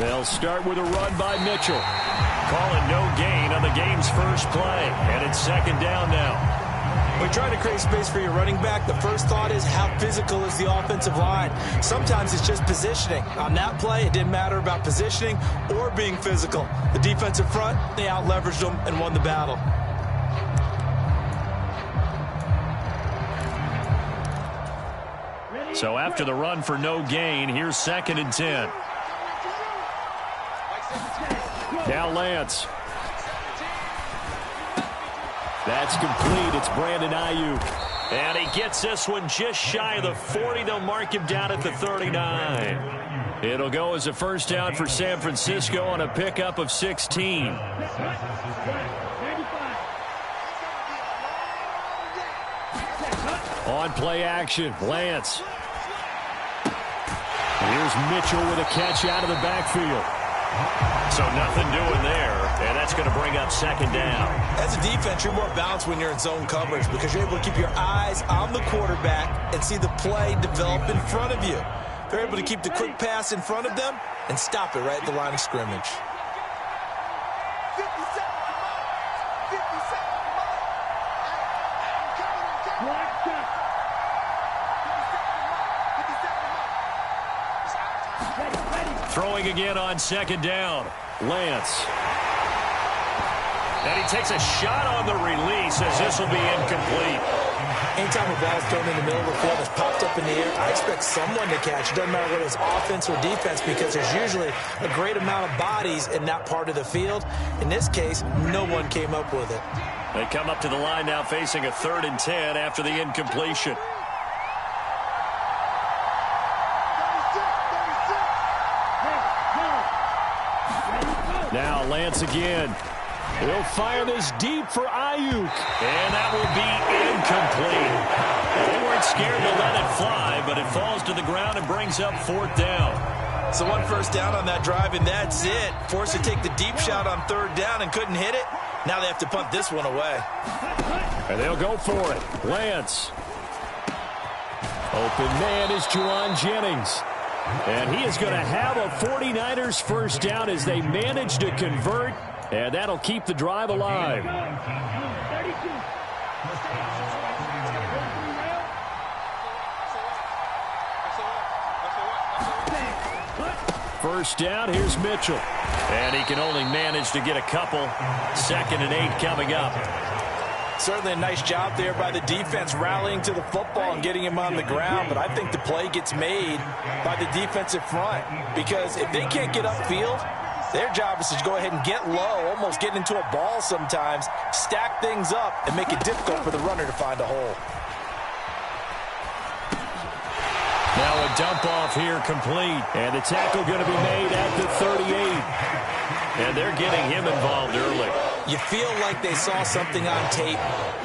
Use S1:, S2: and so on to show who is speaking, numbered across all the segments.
S1: They'll start with a run by Mitchell. Calling no gain on the game's first play. And it's second down now.
S2: When you're trying to create space for your running back, the first thought is how physical is the offensive line. Sometimes it's just positioning. On that play, it didn't matter about positioning or being physical. The defensive front, they out-leveraged them and won the battle.
S1: So after the run for no gain, here's second and 10. Now Lance. That's complete. It's Brandon Ayuk. And he gets this one just shy of the 40. They'll mark him down at the 39. It'll go as a first down for San Francisco on a pickup of 16. On play action, Lance. Here's Mitchell with a catch out of the backfield. So nothing doing there, and that's going to bring up second down.
S2: As a defense, you're more balanced when you're in zone coverage because you're able to keep your eyes on the quarterback and see the play develop in front of you. They're able to keep the quick pass in front of them and stop it right at the line of scrimmage.
S1: Throwing again on second down. Lance. And he takes a shot on the release as this will be incomplete.
S2: Anytime a ball is thrown in the middle of the field that's popped up in the air, I expect someone to catch. It doesn't matter whether it's offense or defense because there's usually a great amount of bodies in that part of the field. In this case, no one came up with it.
S1: They come up to the line now facing a 3rd and 10 after the incompletion. Now Lance again. He'll fire this deep for Ayuk. And that will be incomplete. They weren't scared to let it fly, but it falls to the ground and brings up 4th down.
S2: So one first down on that drive, and that's it. Forced to take the deep shot on 3rd down and couldn't hit it. Now they have to punt this one away.
S1: And they'll go for it. Lance. Open man is Juwan Jennings. And he is going to have a 49ers first down as they manage to convert. And that'll keep the drive alive. First down, here's Mitchell. And he can only manage to get a couple. 2nd and 8 coming up.
S2: Certainly a nice job there by the defense rallying to the football and getting him on the ground. But I think the play gets made by the defensive front. Because if they can't get upfield, their job is to go ahead and get low, almost get into a ball sometimes, stack things up, and make it difficult for the runner to find a hole.
S1: Now a dump off here complete. And the tackle going to be made at the 38. And they're getting him involved early.
S2: You feel like they saw something on tape,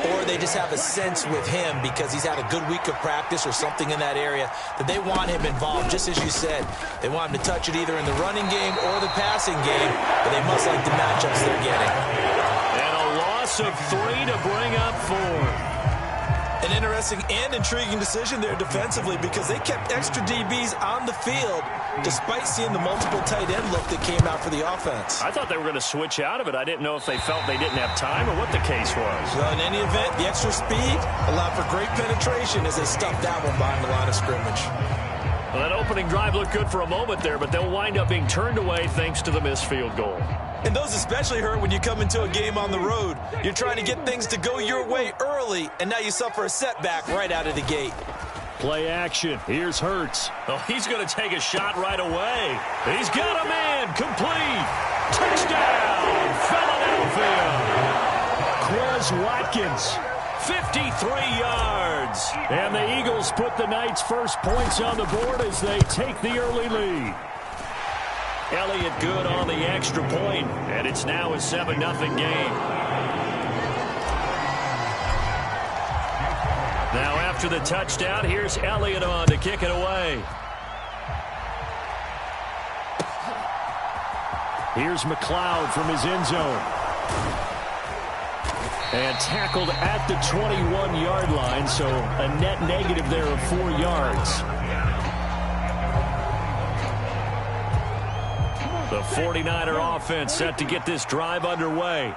S2: or they just have a sense with him because he's had a good week of practice or something in that area that they want him involved, just as you said. They want him to touch it either in the running game or the passing game, but they must like the matchups they're getting.
S1: And a loss of 3 to bring up 4.
S2: An interesting and intriguing decision there defensively because they kept extra DBs on the field despite seeing the multiple tight end look that came out for the offense.
S1: I thought they were going to switch out of it. I didn't know if they felt they didn't have time or what the case was.
S2: Well, in any event, the extra speed allowed for great penetration as they stuffed that one behind the line of scrimmage.
S1: Well, that opening drive looked good for a moment there, but they'll wind up being turned away thanks to the missed field goal.
S2: And those especially hurt when you come into a game on the road. You're trying to get things to go your way early, and now you suffer a setback right out of the gate.
S1: Play action. Here's Hurts. Oh, he's going to take a shot right away. He's got a man. Complete. Touchdown, Philadelphia. Quez Watkins, 53 yards. And the Eagles put the Knights' first points on the board as they take the early lead. Elliott good on the extra point, and it's now a 7-0 game. Now after the touchdown, here's Elliott on to kick it away. Here's McLeod from his end zone. And tackled at the 21-yard line, so a net negative there of 4 yards. The 49er offense set to get this drive underway.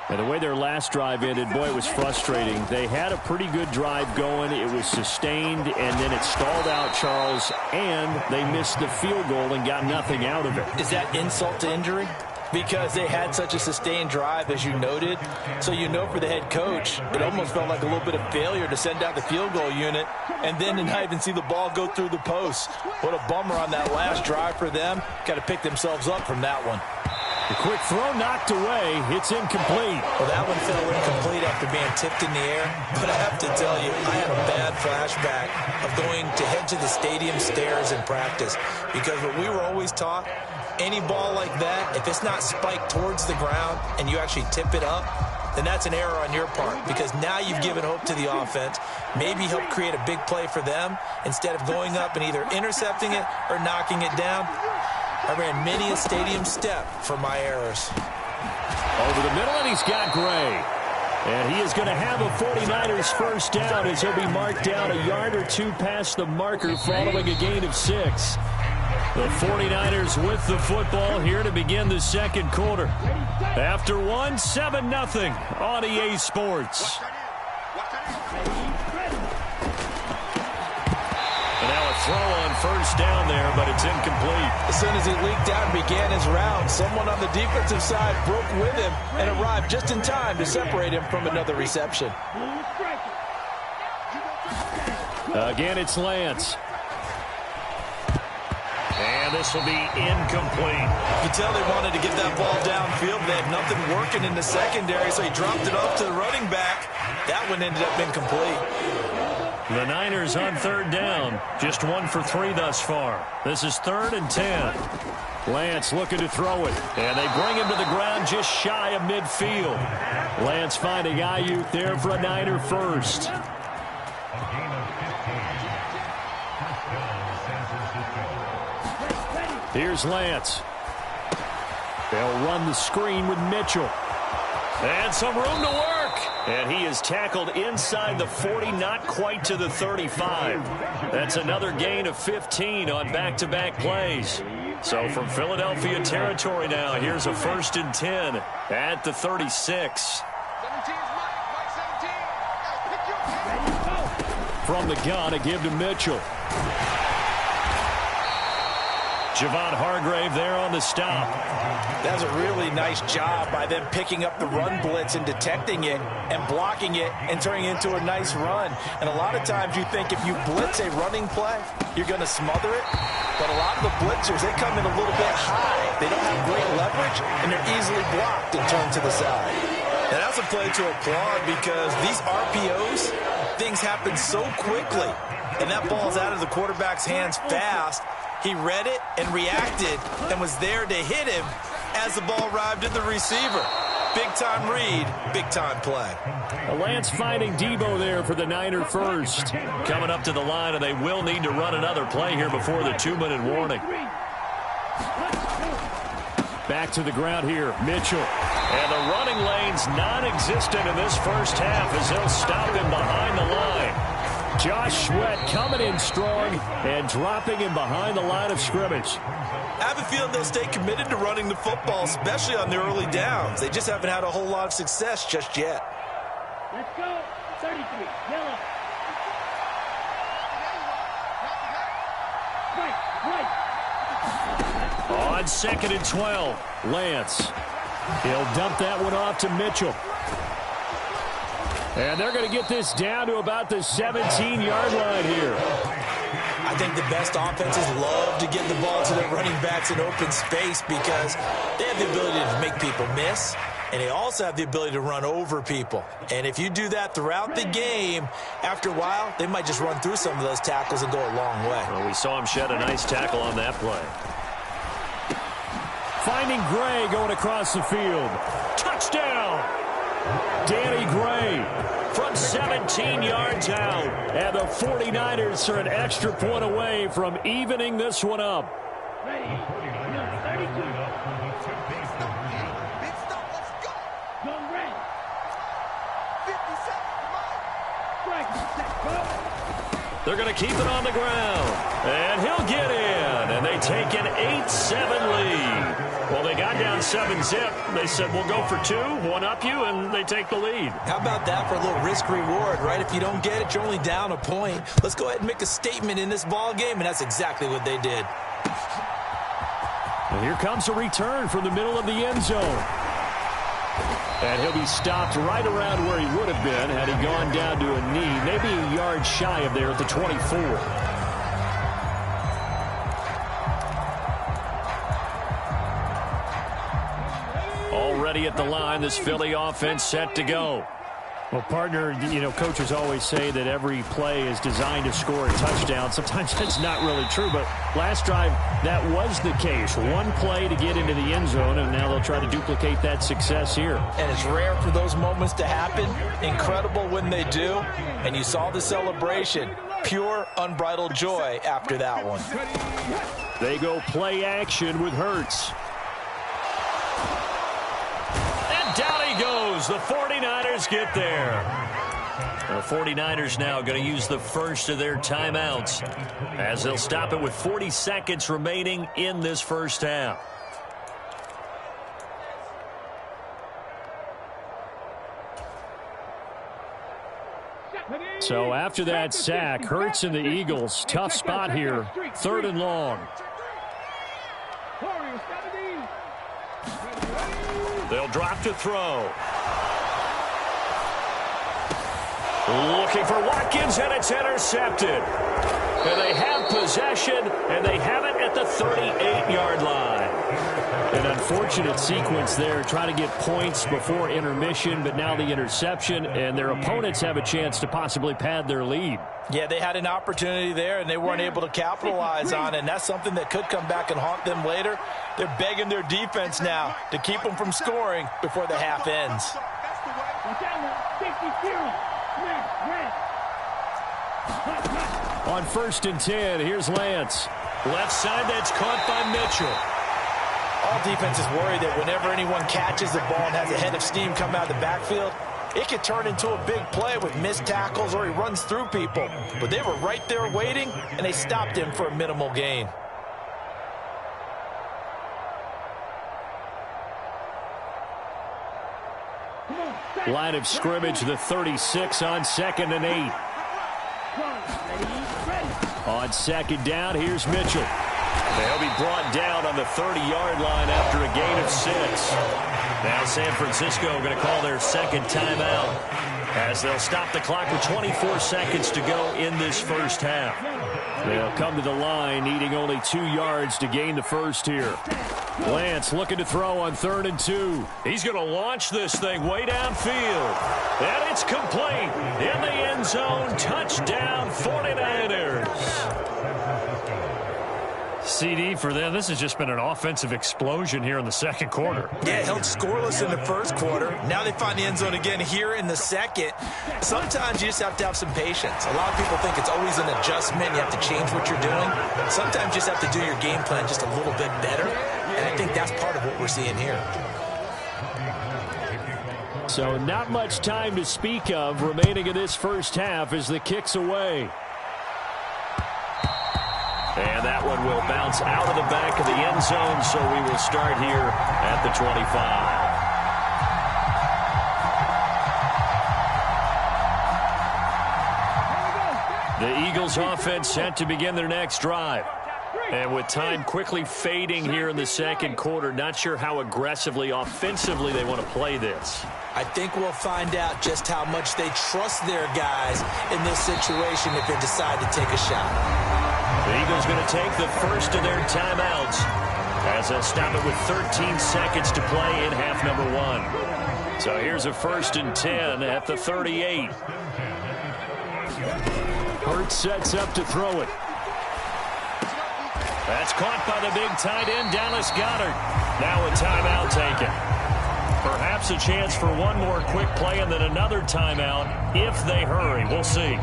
S1: And the way their last drive ended, boy, it was frustrating. They had a pretty good drive going. It was sustained, and then it stalled out, Charles, and they missed the field goal and got nothing out of it.
S2: Is that insult to injury? Because they had such a sustained drive, as you noted. So you know for the head coach, it almost felt like a little bit of failure to send out the field goal unit and then to not even see the ball go through the post. What a bummer on that last drive for them. Got to pick themselves up from that one.
S1: The quick throw knocked away. It's incomplete.
S2: Well, that one fell incomplete after being tipped in the air. But I have to tell you, I had a bad flashback of going to head to the stadium stairs in practice. Because what we were always taught, any ball like that, if it's not spiked towards the ground and you actually tip it up, then that's an error on your part. Because now you've given hope to the offense. Maybe help create a big play for them instead of going up and either intercepting it or knocking it down. I ran many a stadium step for my errors.
S1: Over the middle, and he's got Gray. And he is going to have a 49ers first down as he'll be marked down a yard or two past the marker following a gain of 6. The 49ers with the football here to begin the second quarter. After one, 7-0 on EA Sports. Throw on first down there, but it's incomplete.
S2: As soon as he leaked out and began his round, someone on the defensive side broke with him and arrived just in time to separate him from another reception.
S1: Again, it's Lance. And this will be incomplete.
S2: You can tell they wanted to get that ball downfield. They had nothing working in the secondary, so he dropped it off to the running back. That one ended up incomplete.
S1: The Niners on third down. Just 1 for 3 thus far. This is 3rd and 10. Lance looking to throw it. And they bring him to the ground just shy of midfield. Lance finding Ayuk there for a Niner first. Here's Lance. They'll run the screen with Mitchell. And some room to work. And he is tackled inside the 40, not quite to the 35. That's another gain of 15 on back-to-back plays. So from Philadelphia territory now, here's a 1st and 10 at the 36. From the gun, a give to Mitchell. Javon Hargrave there on the stop.
S2: That's a really nice job by them picking up the run blitz and detecting it and blocking it and turning it into a nice run. And a lot of times you think if you blitz a running play, you're going to smother it. But a lot of the blitzers, they come in a little bit high. They don't have great leverage, and they're easily blocked and turned to the side. And that's a play to applaud because these RPOs, things happen so quickly. And that ball's out of the quarterback's hands fast. He read it and reacted and was there to hit him as the ball arrived at the receiver. Big-time read, big-time play.
S1: Lance finding Debo there for the Niner first. Coming up to the line, and they will need to run another play here before the 2-minute warning. Back to the ground here, Mitchell. And the running lane's non-existent in this first half as they'll stop him behind the line. Josh Sweat coming in strong and dropping him behind the line of scrimmage.
S2: I have a feeling they'll stay committed to running the football, especially on their early downs. They just haven't had a whole lot of success just yet.
S3: Let's go. 33, yellow. Right.
S1: On 2nd and 12, Lance. He'll dump that one off to Mitchell. And they're going to get this down to about the 17-yard line here.
S2: I think the best offenses love to get the ball to their running backs in open space because they have the ability to make people miss, and they also have the ability to run over people. And if you do that throughout the game, after a while, they might just run through some of those tackles and go a long way.
S1: Well, we saw him shed a nice tackle on that play. Finding Gray going across the field. Touchdown! Danny Gray from 17 yards out. And the 49ers are an extra point away from evening this one up.
S3: Ready. 32. Go red. 57.
S1: They're going to keep it on the ground. And he'll get in. And they take an 8-7 lead. Well, they got down 7-zip. They said, we'll go for 2, one up you, and they take the lead.
S2: How about that for a little risk-reward, right? If you don't get it, you're only down a point. Let's go ahead and make a statement in this ball game, and that's exactly what they did.
S1: And here comes a return from the middle of the end zone. And he'll be stopped right around where he would have been had he gone down to a knee, maybe a yard shy of there at the 24. Already at the line, this Philly offense set to go.
S4: Well, partner, you know, coaches always say that every play is designed to score a touchdown. Sometimes that's not really true, but last drive, that was the case. One play to get into the end zone, and now they'll try to duplicate that success here.
S2: And it's rare for those moments to happen. Incredible when they do. And you saw the celebration. Pure, unbridled joy after that one.
S1: They go play action with Hurts. Down he goes. The 49ers get there. The 49ers now going to use the first of their timeouts as they'll stop it with 40 seconds remaining in this first half.
S4: So after that sack, Hurts and the Eagles, tough spot here, 3rd and long.
S1: They'll drop to throw. Looking for Watkins, and it's intercepted. And they have possession, and they have it at the 38-yard line.
S4: An unfortunate sequence there, trying to get points before intermission, but now the interception, and their opponents have a chance to possibly pad their lead.
S2: Yeah, they had an opportunity there, and they weren't able to capitalize on it, and that's something that could come back and haunt them later. They're begging their defense now to keep them from scoring before the half ends.
S4: On 1st and 10, here's Lance.
S1: Left side, that's caught by Mitchell.
S2: All defenses worry that whenever anyone catches the ball and has a head of steam come out of the backfield, it could turn into a big play with missed tackles or he runs through people. But they were right there waiting, and they stopped him for a minimal gain.
S4: Line of scrimmage, the 36 on 2nd and 8. On 2nd down, here's Mitchell.
S1: They'll be brought down on the 30-yard line after a gain of 6. Now San Francisco going to call their second timeout as they'll stop the clock with 24 seconds to go in this first half.
S4: They'll come to the line, needing only 2 yards to gain the first here. Lance looking to throw on 3rd and 2.
S1: He's going to launch this thing way downfield. And it's complete. In the end zone, touchdown 49ers.
S4: CD for them, this has just been an offensive explosion here in the second quarter.
S2: Yeah, held scoreless in the first quarter. Now they find the end zone again here in the second. Sometimes you just have to have some patience. A lot of people think it's always an adjustment. You have to change what you're doing. Sometimes you just have to do your game plan just a little bit better. And I think that's part of what we're seeing here.
S4: So not much time to speak of remaining in this first half as the kick's away.
S1: And that one will bounce out of the back of the end zone, so we will start here at the 25. The Eagles offense set to begin their next drive. And with time quickly fading here in the second quarter, not sure how aggressively, offensively they want to play this.
S2: I think we'll find out just how much they trust their guys in this situation if they decide to take a shot.
S1: The Eagles going to take the first of their timeouts as they'll stop it with 13 seconds to play in half number 1. So here's a 1st and 10 at the 38.
S4: Hurts sets up to throw it.
S1: That's caught by the big tight end, Dallas Goedert. Now a timeout taken. Perhaps a chance for one more quick play and then another timeout if they hurry. We'll see.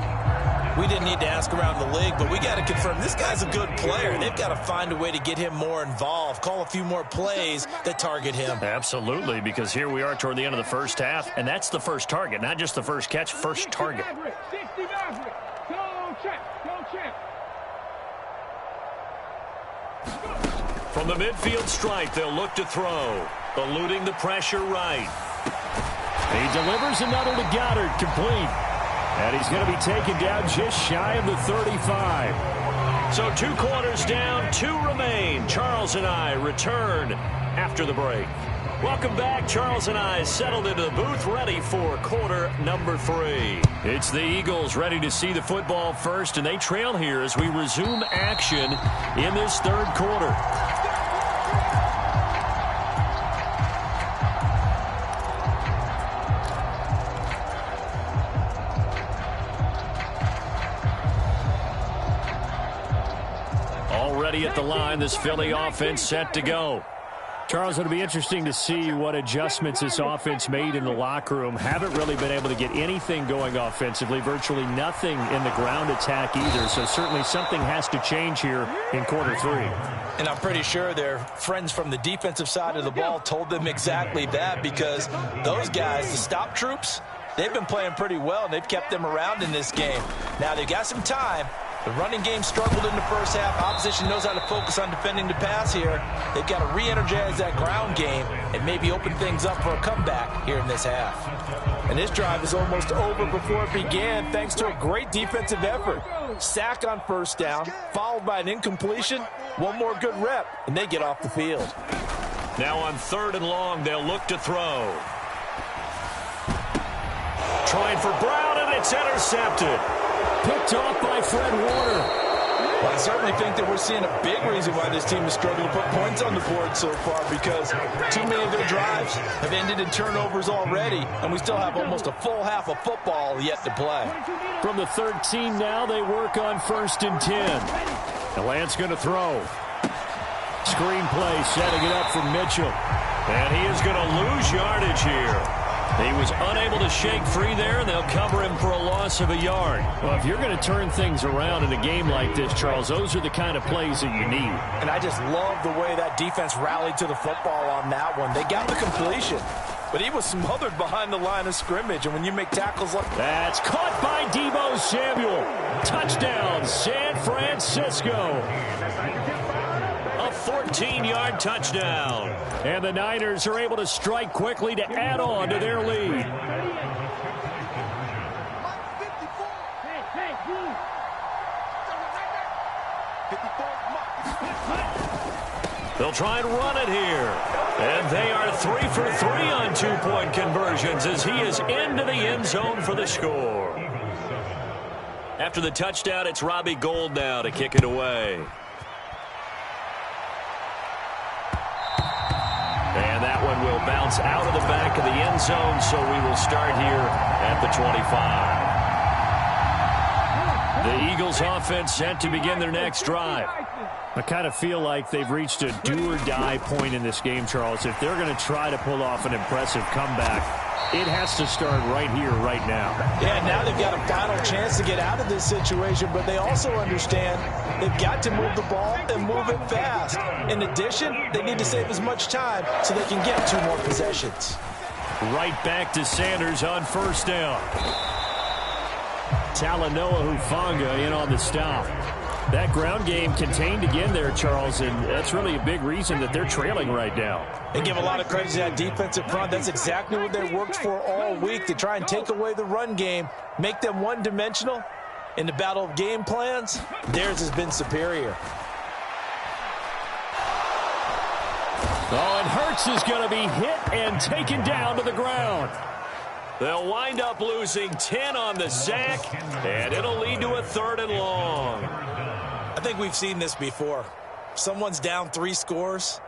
S2: We didn't need to ask around the league, but we got to confirm this guy's a good player. They've got to find a way to get him more involved, call a few more plays that target him.
S4: Absolutely, because here we are toward the end of the first half, and that's the first target, not just the first catch, first target.
S1: From the midfield stripe, they'll look to throw. Eluding the pressure right.
S4: He delivers another to Goddard, complete. And he's going to be taken down just shy of the 35.
S1: So 2 quarters down, 2 remain. Charles and I return after the break. Welcome back. Charles and I settled into the booth, ready for quarter number 3. It's the Eagles ready to see the football first, and they trail here as we resume action in this third quarter. Already at the line, this Philly offense set to go. Charles, it'll be interesting to see what adjustments this offense made in the locker room. Haven't really been able to get anything going offensively, virtually nothing in the ground attack either. So certainly something has to change here in quarter 3.
S2: And I'm pretty sure their friends from the defensive side of the ball told them exactly that, because those guys, the stop troops, they've been playing pretty well, and they've kept them around in this game. Now, they've got some time. The running game struggled in the first half. Opposition knows how to focus on defending the pass here. They've got to re-energize that ground game and maybe open things up for a comeback here in this half. And this drive is almost over before it began, thanks to a great defensive effort. Sack on first down, followed by an incompletion. One more good rep, and they get off the field.
S1: Now on 3rd and long, they'll look to throw. Trying for Brown, and it's intercepted.
S4: Picked off by Fred Warner.
S2: Well, I certainly think that we're seeing a big reason why this team has struggled to put points on the board so far, because too many of their drives have ended in turnovers already, and we still have almost a full half of football yet to play.
S4: From the 13 now, they work on 1st and 10. And Lance going to throw. Screen play, setting it up for Mitchell.
S1: And he is going to lose yardage here. He was unable to shake free there, and they'll cover him for a loss of a yard.
S4: Well, if you're going to turn things around in a game like this, Charles, those are the kind of plays that you need.
S2: And I just love the way that defense rallied to the football on that one. They got the completion, but he was smothered behind the line of scrimmage. And when you make tackles like that.
S4: That's caught by Deebo Samuel. Touchdown, San Francisco.
S1: 14-yard touchdown.
S4: And the Niners are able to strike quickly to add on to their lead.
S1: They'll try and run it here. And they are 3 for 3 on 2-point conversions as he is into the end zone for the score. After the touchdown, it's Robbie Gould now to kick it away. And that one will bounce out of the back of the end zone, so we will start here at the 25. The Eagles offense set to begin their next drive.
S4: I kind of feel like they've reached a do-or-die point in this game, Charles. If they're going to try to pull off an impressive comeback, it has to start right here, right now.
S2: Yeah, now they've got a final chance to get out of this situation, but they also understand they've got to move the ball and move it fast. In addition, they need to save as much time so they can get 2 more possessions.
S4: Right back to Sanders on 1st down. Talanoa Hufanga in on the stop. That ground game contained again there, Charles, and that's really a big reason that they're trailing right now.
S2: They give a lot of credit to that defensive front. That's exactly what they worked for all week, to try and take away the run game, make them one-dimensional. In the battle of game plans, theirs has been superior.
S4: Oh, and Hurts is going to be hit and taken down to the ground.
S1: They'll wind up losing 10 on the sack, and it'll lead to a 3rd and long.
S2: I think we've seen this before. Someone's down 3 scores.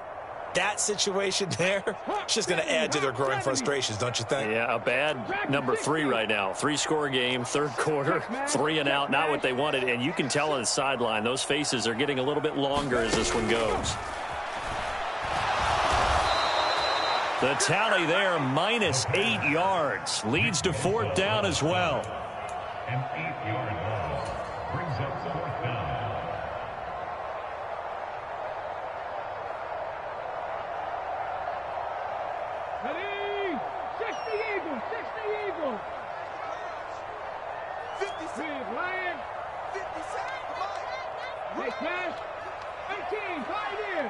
S2: That situation there, it's just going to add to their growing frustrations, don't you think?
S4: Yeah, a bad number 3 right now. 3-score game, 3rd quarter, 3 and out, not what they wanted. And you can tell on the sideline, those faces are getting a little bit longer as this one goes. The tally there, minus 8 yards. Leads to 4th down as well.
S5: An 8-yard loss brings up 4th down.
S3: Ready? 60 Eagles, 60 Eagles. 56. Lion. 57. Big pass. 18, 5 in.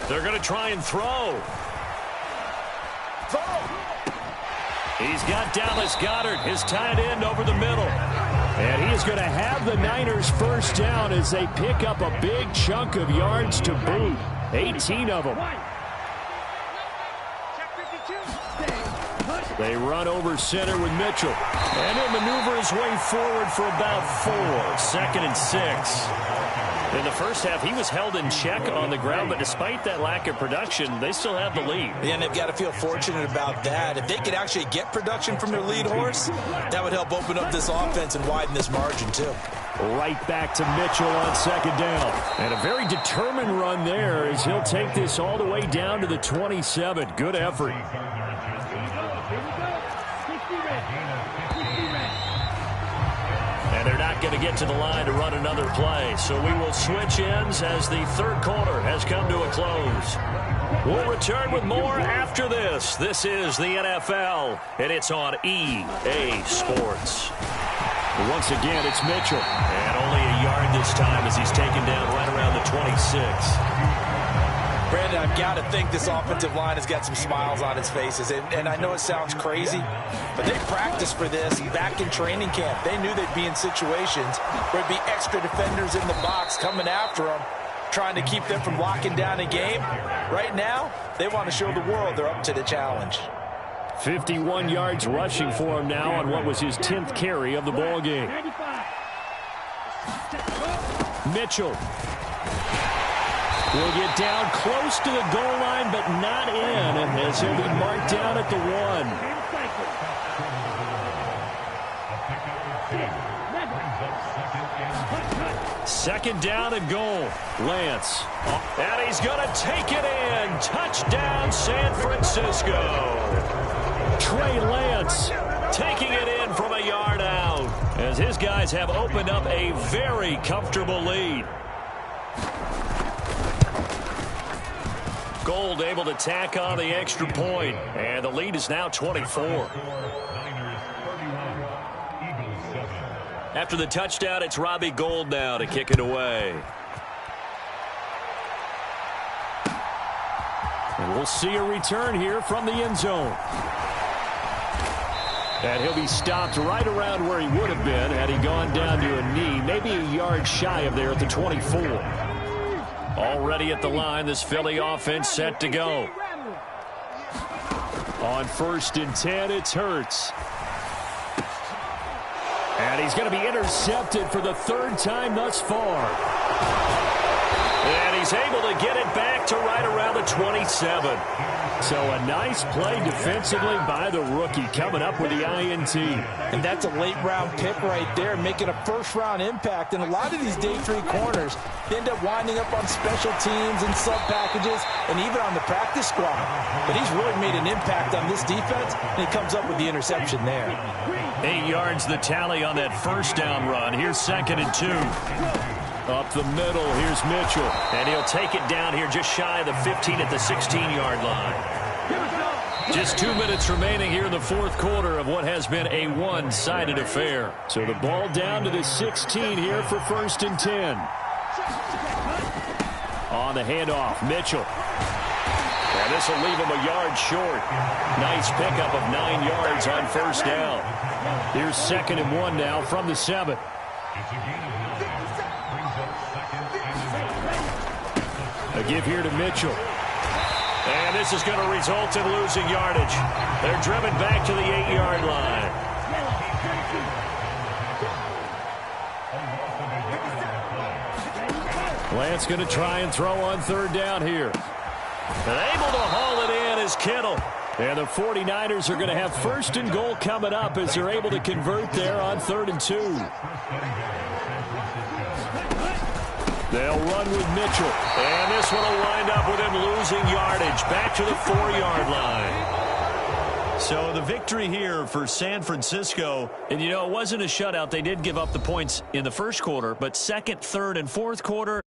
S1: They're going to try and throw. He's got Dallas Goedert, his tight end, over the middle. And he is going to have the Niners first down as they pick up a big chunk of yards to boot. 18 of them. They run over center with Mitchell. And he'll maneuver his way forward for about 4. 2nd and 6. In the first half, he was held in check on the ground, but despite that lack of production, they still have the lead.
S2: Yeah, and they've got to feel fortunate about that. If they could actually get production from their lead horse, that would help open up this offense and widen this margin, too.
S4: Right back to Mitchell on 2nd down. And a very determined run there as he'll take this all the way down to the 27. Good effort. And they're not going to get to the line to run another play. So we will switch ends as the third quarter has come to a close. We'll return with more after this. This is the NFL, and it's on EA Sports. Once again, it's Mitchell. And only a yard this time as he's taken down right around the 26.
S2: Brandon, I've got to think this offensive line has got some smiles on its faces. And I know it sounds crazy, but they practiced for this back in training camp. They knew they'd be in situations where there'd be extra defenders in the box coming after them, trying to keep them from locking down a game. Right now, they want to show the world they're up to the challenge.
S4: 51 yards rushing for him now on what was his 10th carry of the ball game. Mitchell will get down close to the goal line, but not in, as he'll be marked down at the 1. Second down and goal. Lance. And he's going to take it in. Touchdown, San Francisco. Trey Lance taking it in from a yard out as his guys have opened up a very comfortable lead. Gold able to tack on the extra point, and the lead is now 24. After the touchdown, it's Robbie Gould now to kick it away. And we'll see a return here from the end zone. And he'll be stopped right around where he would have been had he gone down to a knee, maybe a yard shy of there at the 24. Already at the line, this Philly offense set to go. On 1st and 10, it's Hurts. And he's going to be intercepted for the 3rd time thus far. And he's able to get it back to right around the 27. So a nice play defensively by the rookie coming up with the INT.
S2: And that's a late-round pick right there, making a first-round impact. And a lot of these day 3 corners end up winding up on special teams and sub-packages and even on the practice squad. But he's really made an impact on this defense, and he comes up with the interception there.
S4: 8 yards the tally on that first down run. Here's 2nd and 2. Up the middle, here's Mitchell. And he'll take it down here just shy of the 15 at the 16-yard line. Just 2 minutes remaining here in the fourth quarter of what has been a one-sided affair. So the ball down to the 16 here for 1st and 10. On the handoff, Mitchell. And this will leave him a yard short. Nice pickup of 9 yards on 1st down. Here's 2nd and 1 now from the 7. A give here to Mitchell. And this is going to result in losing yardage. They're driven back to the 8-yard line. Lance going to try and throw on 3rd down here. And able to haul it in is Kittle. And the 49ers are going to have 1st and goal coming up as they're able to convert there on 3rd and 2. They'll run with Mitchell. And this one will wind up with him losing yardage back to the 4-yard line. So the victory here for San Francisco. And, you know, it wasn't a shutout. They did give up the points in the first quarter. But 2nd, 3rd, and 4th quarter,